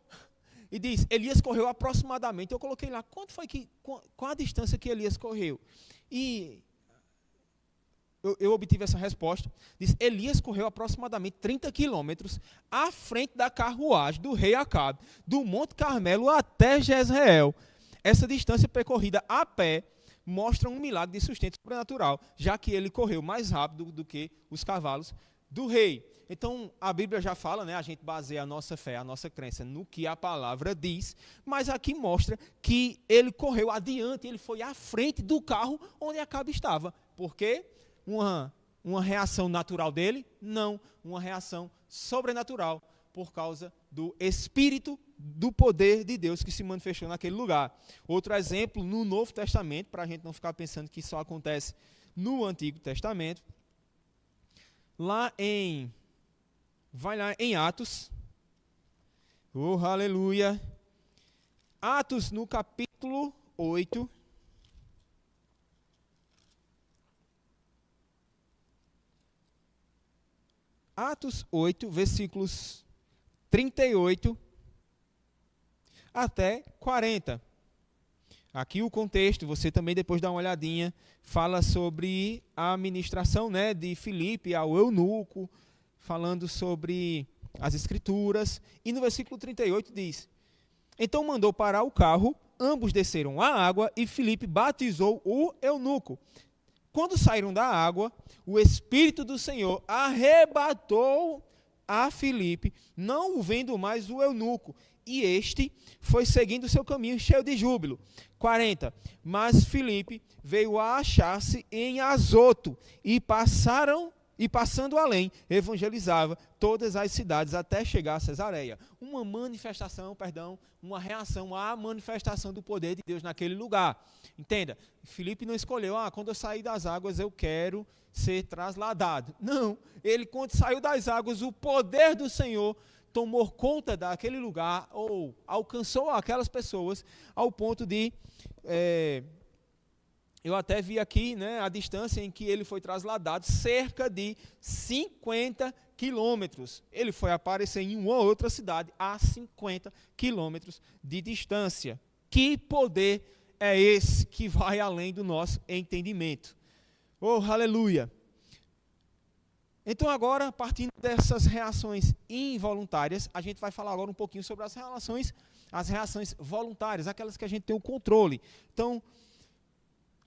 e diz, Elias correu aproximadamente, eu coloquei lá, qual a distância que Elias correu? E eu obtive essa resposta, diz, Elias correu aproximadamente 30 quilômetros à frente da carruagem do rei Acabe, do Monte Carmelo até Jezreel. Essa distância percorrida a pé mostra um milagre de sustento sobrenatural, já que ele correu mais rápido do que os cavalos do rei. Então, a Bíblia já fala, né, a gente baseia a nossa fé, a nossa crença no que a palavra diz, mas aqui mostra que ele correu adiante, ele foi à frente do carro onde Acabe estava. Por quê? Uma reação natural dele? Não, uma reação sobrenatural, por causa do Espírito do poder de Deus que se manifestou naquele lugar. Outro exemplo, no Novo Testamento, para a gente não ficar pensando que só acontece no Antigo Testamento, vai lá em Atos, aleluia, Atos no capítulo 8, Atos 8, versículos 38 até 40. Aqui o contexto, você também depois dá uma olhadinha, fala sobre a ministração, né, de Filipe ao eunuco, falando sobre as escrituras. E no versículo 38 diz, então mandou parar o carro, ambos desceram à água e Filipe batizou o eunuco. Quando saíram da água, o Espírito do Senhor arrebatou a Filipe, não o vendo mais o eunuco, e este foi seguindo seu caminho cheio de júbilo. 40. Mas Filipe veio a achar-se em Azoto, e passando além, evangelizava todas as cidades até chegar a Cesareia. Uma reação à manifestação do poder de Deus naquele lugar. Entenda, Filipe não escolheu, quando eu sair das águas eu quero ser trasladado. Não, ele quando saiu das águas, o poder do Senhor tomou conta daquele lugar, ou alcançou aquelas pessoas, ao ponto de... eu até vi aqui, né, a distância em que ele foi trasladado, cerca de 50 quilômetros. Ele foi aparecer em uma outra cidade a 50 quilômetros de distância. Que poder é esse que vai além do nosso entendimento? Oh, aleluia! Então agora, partindo dessas reações involuntárias, a gente vai falar agora um pouquinho sobre as reações voluntárias, aquelas que a gente tem o controle. Então,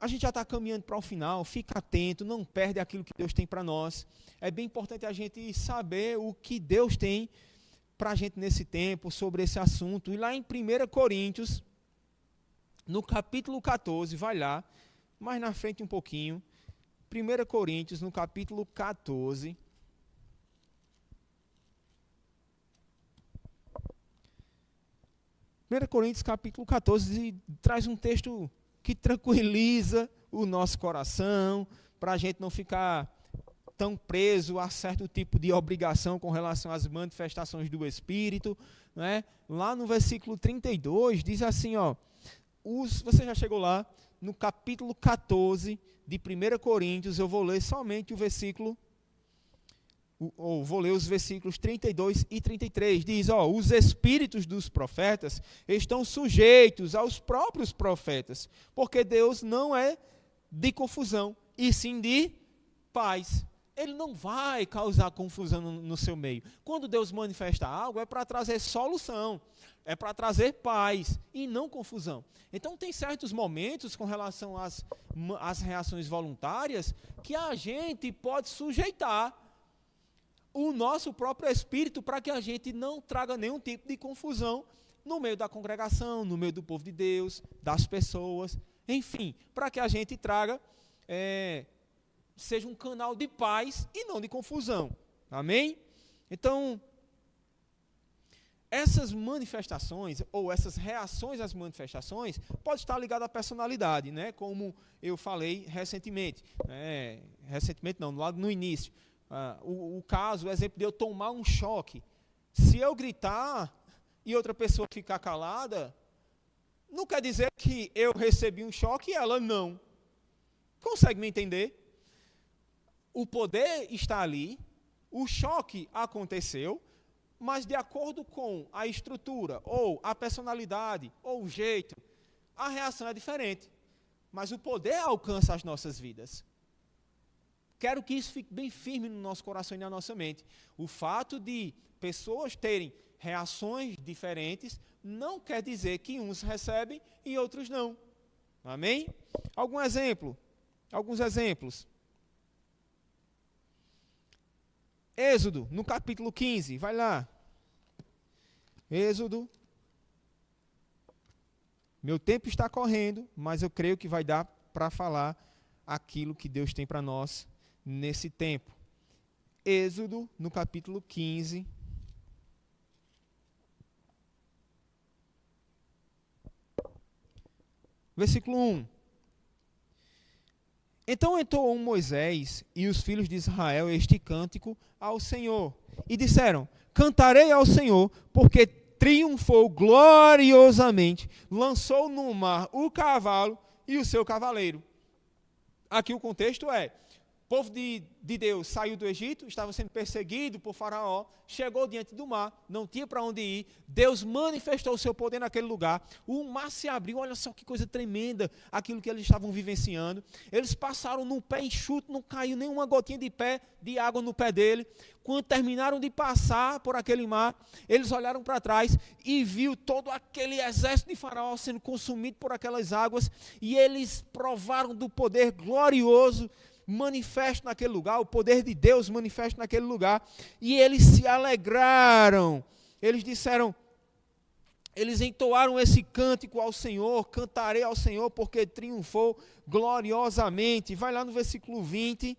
a gente já está caminhando para o final, fica atento, não perde aquilo que Deus tem para nós. É bem importante a gente saber o que Deus tem para a gente nesse tempo, sobre esse assunto. E lá em 1 Coríntios, no capítulo 14, vai lá, mais na frente um pouquinho, 1 Coríntios, no capítulo 14, Coríntios, capítulo 14, traz um texto que tranquiliza o nosso coração, para a gente não ficar tão preso a certo tipo de obrigação com relação às manifestações do Espírito, né? Lá no versículo 32, diz assim, ó, você já chegou lá, no capítulo 14 de 1 Coríntios, eu vou ler somente o versículo, ou vou ler os versículos 32 e 33, diz, ó, os espíritos dos profetas estão sujeitos aos próprios profetas, porque Deus não é de confusão, e sim de paz. Ele não vai causar confusão no seu meio. Quando Deus manifesta algo, é para trazer solução, é para trazer paz e não confusão. Então, tem certos momentos com relação às reações voluntárias que a gente pode sujeitar o nosso próprio espírito para que a gente não traga nenhum tipo de confusão no meio da congregação, no meio do povo de Deus, das pessoas, enfim, para que a gente traga, seja um canal de paz e não de confusão. Amém? Então, essas manifestações, ou essas reações às manifestações, pode estar ligado à personalidade, né? Como eu falei recentemente. Recentemente não, no início. O caso, o exemplo de eu tomar um choque. Se eu gritar e outra pessoa ficar calada, não quer dizer que eu recebi um choque e ela não. Consegue me entender? O poder está ali, o choque aconteceu, mas de acordo com a estrutura, ou a personalidade, ou o jeito, a reação é diferente. Mas o poder alcança as nossas vidas. Quero que isso fique bem firme no nosso coração e na nossa mente. O fato de pessoas terem reações diferentes não quer dizer que uns recebem e outros não. Amém? Alguns exemplos. Êxodo, no capítulo 15, vai lá. Êxodo. Meu tempo está correndo, mas eu creio que vai dar para falar aquilo que Deus tem para nós nesse tempo. Êxodo, no capítulo 15. Versículo 1. Então entoou Moisés e os filhos de Israel este cântico ao Senhor, e disseram, cantarei ao Senhor, porque triunfou gloriosamente, lançou no mar o cavalo e o seu cavaleiro. Aqui o contexto é, o povo de Deus saiu do Egito, estava sendo perseguido por Faraó, chegou diante do mar, não tinha para onde ir, Deus manifestou o seu poder naquele lugar, o mar se abriu, olha só que coisa tremenda, aquilo que eles estavam vivenciando, eles passaram num pé enxuto, não caiu nenhuma gotinha de água no pé dele, quando terminaram de passar por aquele mar, eles olharam para trás e viu todo aquele exército de Faraó sendo consumido por aquelas águas, e eles provaram do poder glorioso, manifesto naquele lugar, o poder de Deus manifesto naquele lugar, e eles se alegraram, eles disseram, eles entoaram esse cântico ao Senhor, cantarei ao Senhor, porque triunfou gloriosamente. Vai lá no versículo 20,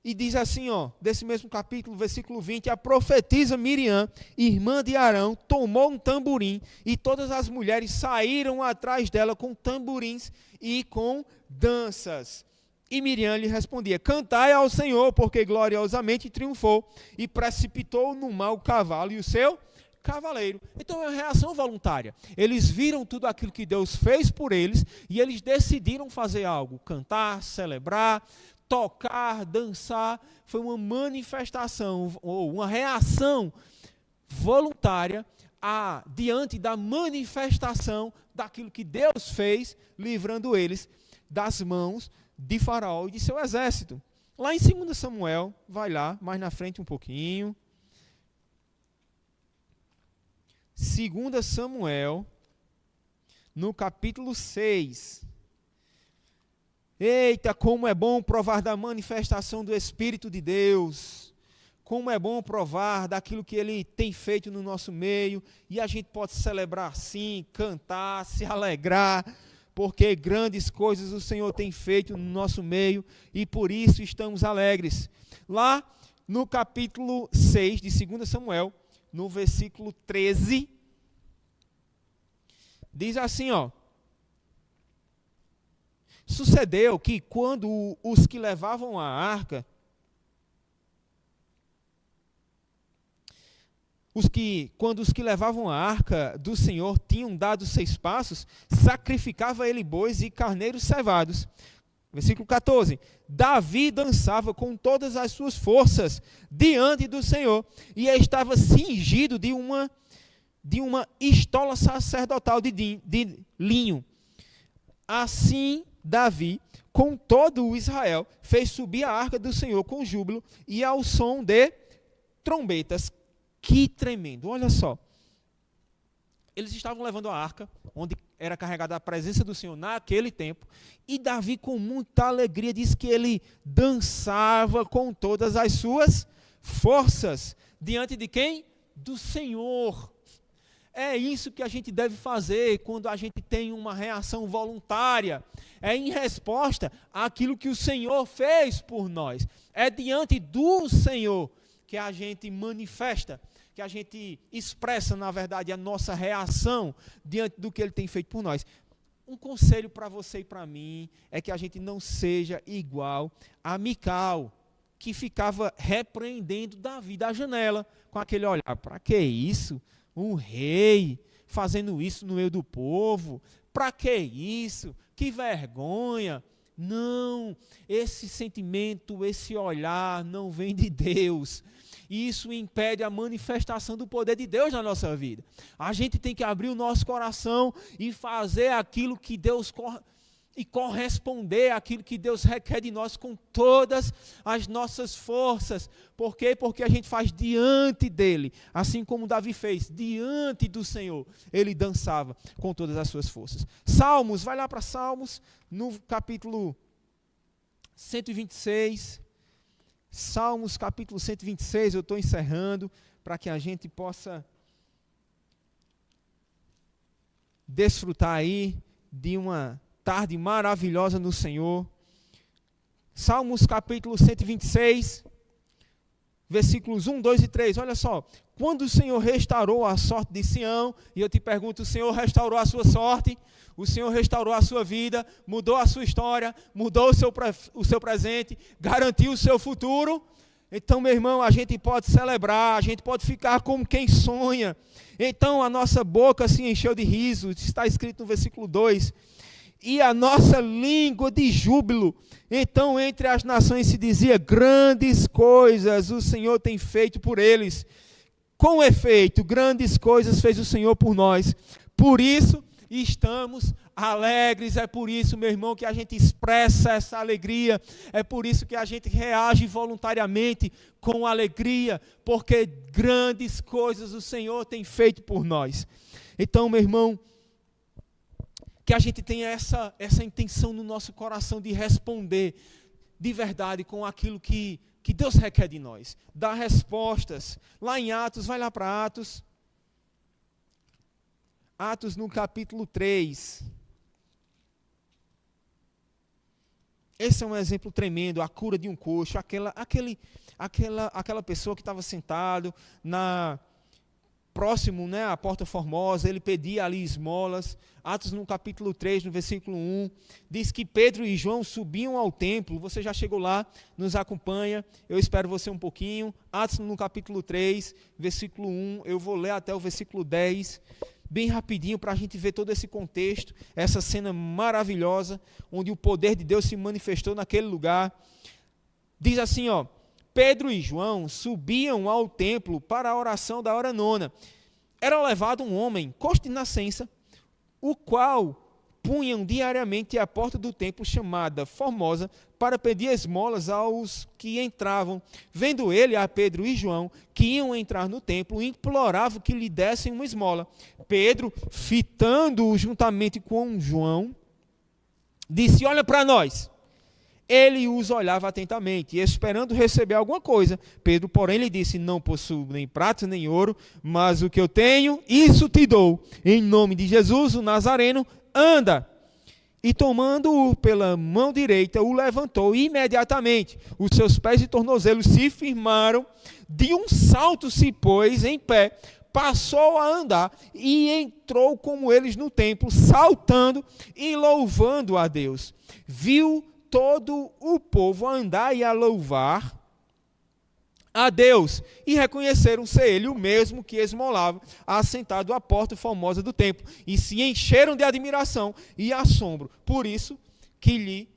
e diz assim, ó, desse mesmo capítulo, versículo 20, a profetisa Miriam, irmã de Arão, tomou um tamborim, e todas as mulheres saíram atrás dela com tamborins e com danças. E Miriam lhe respondia, cantai ao Senhor, porque gloriosamente triunfou, e precipitou no mar o cavalo e o seu cavaleiro. Então é uma reação voluntária. Eles viram tudo aquilo que Deus fez por eles, e eles decidiram fazer algo, cantar, celebrar, tocar, dançar. Foi uma manifestação, ou uma reação voluntária diante da manifestação daquilo que Deus fez, livrando eles das mãos de Faraó e de seu exército. Lá em 2 Samuel, vai lá, mais na frente um pouquinho. 2 Samuel, no capítulo 6. Eita, como é bom provar da manifestação do Espírito de Deus. Como é bom provar daquilo que Ele tem feito no nosso meio. E a gente pode celebrar sim, cantar, se alegrar, porque grandes coisas o Senhor tem feito no nosso meio. E por isso estamos alegres. Lá no capítulo 6 de 2 Samuel, no versículo 13, diz assim, ó. Sucedeu que quando os que levavam a arca, quando os que levavam a arca do Senhor tinham dado 6 passos, sacrificava ele bois e carneiros cevados. Versículo 14. Davi dançava com todas as suas forças diante do Senhor e estava cingido de uma estola sacerdotal de linho. Assim Davi, com todo o Israel, fez subir a arca do Senhor com júbilo e ao som de trombetas. Que tremendo, olha só. Eles estavam levando a arca, onde era carregada a presença do Senhor naquele tempo, e Davi, com muita alegria, diz que ele dançava com todas as suas forças. Diante de quem? Do Senhor. É isso que a gente deve fazer quando a gente tem uma reação voluntária. É em resposta àquilo que o Senhor fez por nós. É diante do Senhor que a gente manifesta, que a gente expressa, na verdade, a nossa reação diante do que Ele tem feito por nós. Um conselho para você e para mim é que a gente não seja igual a Mical, que ficava repreendendo Davi da janela, com aquele olhar, para que isso? Um rei fazendo isso no meio do povo, para que isso? Que vergonha! Não, esse sentimento, esse olhar não vem de Deus. Isso impede a manifestação do poder de Deus na nossa vida. A gente tem que abrir o nosso coração e fazer aquilo que Deus e corresponder àquilo que Deus requer de nós com todas as nossas forças. Por quê? Porque a gente faz diante dele, assim como Davi fez, diante do Senhor. Ele dançava com todas as suas forças. Salmos, vai lá para Salmos, no capítulo 126. Salmos, capítulo 126, eu estou encerrando, para que a gente possa desfrutar aí de uma tarde maravilhosa no Senhor. Salmos capítulo 126, versículos 1, 2 e 3, olha só. Quando o Senhor restaurou a sorte de Sião, e eu te pergunto, o Senhor restaurou a sua sorte? O Senhor restaurou a sua vida, mudou a sua história, mudou o seu presente, garantiu o seu futuro? Então, meu irmão, a gente pode celebrar, a gente pode ficar como quem sonha. Então, a nossa boca se encheu de riso, está escrito no versículo 2. E a nossa língua de júbilo. Então, entre as nações se dizia, grandes coisas o Senhor tem feito por eles. Com efeito, grandes coisas fez o Senhor por nós. Por isso, estamos alegres. É por isso, meu irmão, que a gente expressa essa alegria. É por isso que a gente reage voluntariamente com alegria. Porque grandes coisas o Senhor tem feito por nós. Então, meu irmão, que a gente tenha essa intenção no nosso coração de responder de verdade com aquilo que Deus requer de nós. Dar respostas. Lá em Atos, vai lá para Atos. Atos no capítulo 3. Esse é um exemplo tremendo, a cura de um coxo, aquela pessoa que estava sentado próximo, né, à Porta Formosa, ele pedia ali esmolas. Atos no capítulo 3, no versículo 1, diz que Pedro e João subiam ao templo. Você já chegou lá, nos acompanha, eu espero você um pouquinho. Atos no capítulo 3, versículo 1, eu vou ler até o versículo 10, bem rapidinho, para a gente ver todo esse contexto, essa cena maravilhosa, onde o poder de Deus se manifestou naquele lugar. Diz assim, ó, Pedro e João subiam ao templo para a oração da hora nona. Era levado um homem, coxo de nascença, o qual punham diariamente à porta do templo chamada Formosa para pedir esmolas aos que entravam. Vendo ele a Pedro e João, que iam entrar no templo, implorava que lhe dessem uma esmola. Pedro, fitando-o juntamente com João, disse, olha para nós. Ele os olhava atentamente, esperando receber alguma coisa. Pedro, porém, lhe disse: não possuo nem prata nem ouro, mas o que eu tenho, isso te dou. Em nome de Jesus, o Nazareno, anda. E tomando-o pela mão direita, o levantou imediatamente. Os seus pés e tornozelos se firmaram, de um salto se pôs em pé, passou a andar e entrou como eles no templo, saltando e louvando a Deus. Viu todo o povo a andar e a louvar a Deus, e reconheceram ser ele o mesmo que esmolava, assentado à porta formosa do templo, e se encheram de admiração e assombro, por isso que lhe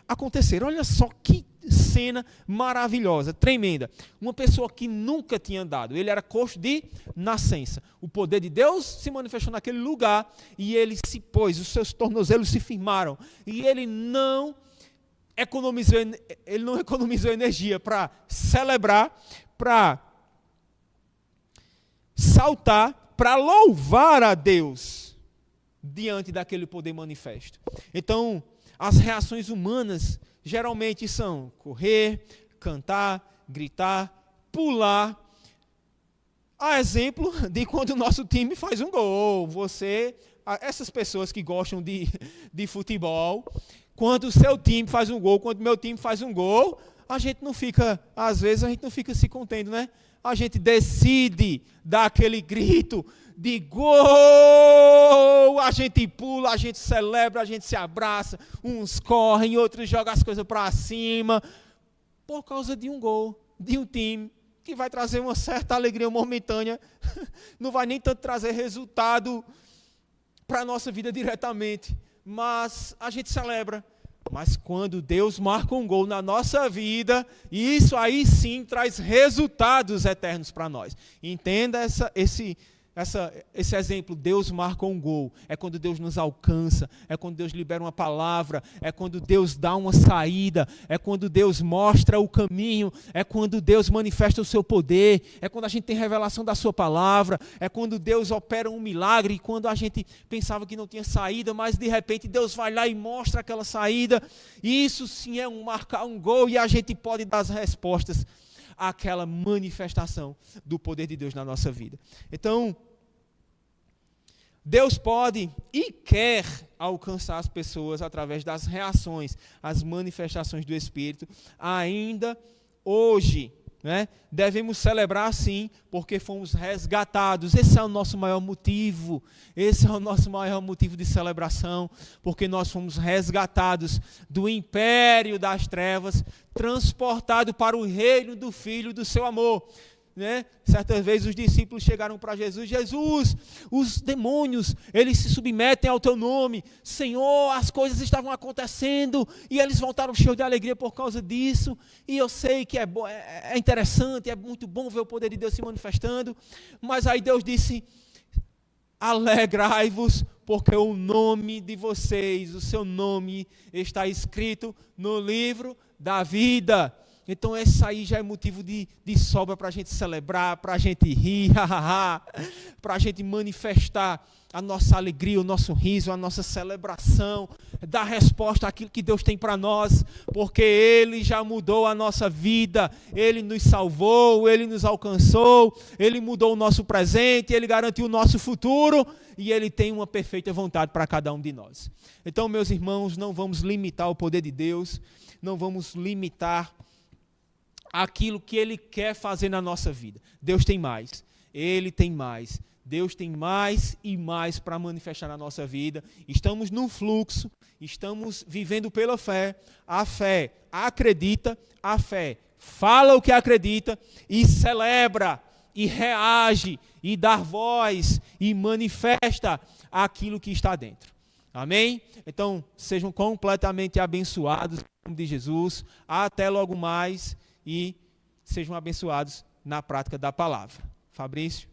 aconteceram. Olha só que cena maravilhosa, tremenda. Uma pessoa que nunca tinha andado, ele era coxo de nascença. O poder de Deus se manifestou naquele lugar, e ele se pôs, os seus tornozelos se firmaram, e ele não economizou energia para celebrar, para saltar, para louvar a Deus diante daquele poder manifesto. Então, as reações humanas geralmente são correr, cantar, gritar, pular. A exemplo de quando o nosso time faz um gol. Essas pessoas que gostam de futebol, quando o seu time faz um gol, quando o meu time faz um gol, às vezes a gente não fica se contendo, né? A gente decide dar aquele grito de gol, a gente pula, a gente celebra, a gente se abraça, uns correm, outros jogam as coisas para cima, por causa de um gol, de um time, que vai trazer uma certa alegria momentânea, não vai nem tanto trazer resultado para a nossa vida diretamente, mas a gente celebra. Mas quando Deus marca um gol na nossa vida, isso aí sim traz resultados eternos para nós. Entenda esse exemplo. Deus marca um gol, é quando Deus nos alcança, é quando Deus libera uma palavra, é quando Deus dá uma saída, é quando Deus mostra o caminho, é quando Deus manifesta o seu poder, é quando a gente tem revelação da sua palavra, é quando Deus opera um milagre, quando a gente pensava que não tinha saída, mas de repente Deus vai lá e mostra aquela saída. Isso sim é marcar um gol, e a gente pode dar as respostas àquela manifestação do poder de Deus na nossa vida. Então, Deus pode e quer alcançar as pessoas através das reações, as manifestações do Espírito, ainda hoje, né? Devemos celebrar sim, porque fomos resgatados. Esse é o nosso maior motivo, de celebração, porque nós fomos resgatados do império das trevas, transportados para o reino do Filho do seu amor. Né? Certas vezes os discípulos chegaram para Jesus: Jesus, os demônios, eles se submetem ao teu nome. Senhor, as coisas estavam acontecendo e eles voltaram cheios de alegria por causa disso. E eu sei que é interessante, é muito bom ver o poder de Deus se manifestando. Mas aí Deus disse: alegrai-vos, porque o nome de vocês, o seu nome está escrito no livro da vida. Então esse aí já é motivo de sobra para a gente celebrar, para a gente rir, para a gente manifestar a nossa alegria, o nosso riso, a nossa celebração, dar resposta àquilo que Deus tem para nós, porque Ele já mudou a nossa vida, Ele nos salvou, Ele nos alcançou, Ele mudou o nosso presente, Ele garantiu o nosso futuro, e Ele tem uma perfeita vontade para cada um de nós. Então, meus irmãos, não vamos limitar o poder de Deus, não vamos limitar aquilo que Ele quer fazer na nossa vida. Deus tem mais, Ele tem mais, Deus tem mais e mais para manifestar na nossa vida. Estamos num fluxo, estamos vivendo pela fé. A fé acredita, a fé fala o que acredita e celebra, e reage, e dá voz, e manifesta aquilo que está dentro. Amém? Então, sejam completamente abençoados em nome de Jesus. Até logo mais. E sejam abençoados na prática da palavra. Fabrício.